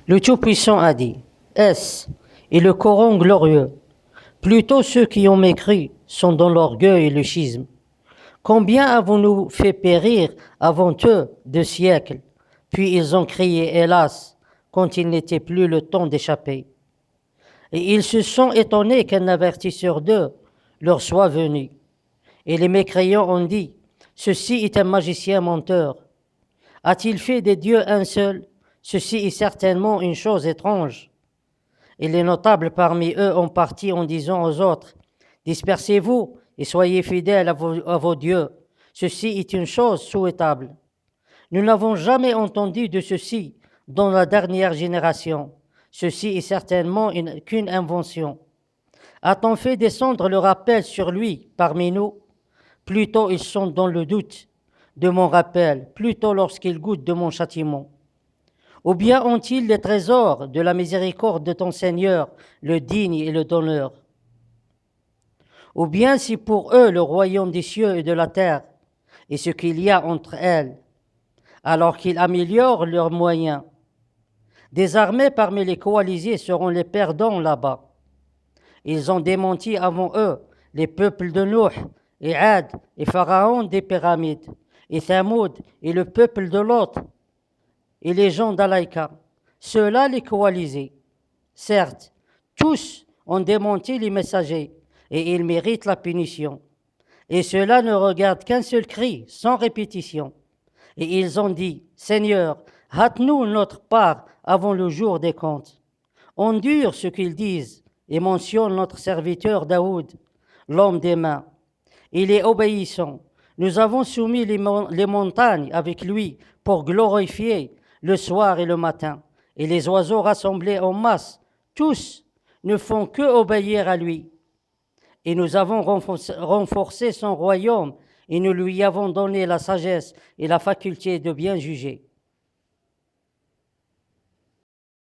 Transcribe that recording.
Le Tout-Puissant a dit, est-ce et le Coran glorieux, plutôt ceux qui ont mécru sont dans l'orgueil et le schisme. Combien avons-nous fait périr avant eux de siècles, puis ils ont crié, hélas, quand il n'était plus le temps d'échapper. Et ils se sont étonnés qu'un avertisseur d'eux leur soit venu. Et les mécréants ont dit, ceci est un magicien menteur. A-t-il fait des dieux un seul? Ceci est certainement une chose étrange. Et les notables parmi eux ont parti en disant aux autres, dispersez-vous et soyez fidèles à vos dieux. Ceci est une chose souhaitable. Nous n'avons jamais entendu de ceci dans la dernière génération. Ceci est certainement qu'une invention. A-t-on fait descendre le rappel sur lui parmi nous? Plutôt ils sont dans le doute de mon rappel, plutôt lorsqu'ils goûtent de mon châtiment. Ou bien ont-ils les trésors de la miséricorde de ton Seigneur, le digne et le donneur? Ou bien si pour eux le royaume des cieux et de la terre et ce qu'il y a entre elles, alors qu'ils améliorent leurs moyens. Des armées parmi les coalisés seront les perdants là-bas. Ils ont démenti avant eux les peuples de Nuh et Ad et Pharaon des pyramides et Thamoud et le peuple de Lot et les gens d'Alaïka. Ceux-là les coalisés. Certes, tous ont démenti les messagers et ils méritent la punition. Et ceux-là ne regardent qu'un seul cri, sans répétition. Et ils ont dit, Seigneur, hâte-nous notre part avant le jour des comptes. Endure ce qu'ils disent et mentionne notre serviteur Daoud, l'homme des mains. Il est obéissant. Nous avons soumis les montagnes avec lui pour glorifier le soir et le matin. Et les oiseaux rassemblés en masse, tous ne font que obéir à lui. Et nous avons renforcé son royaume et nous lui avons donné la sagesse et la faculté de bien juger.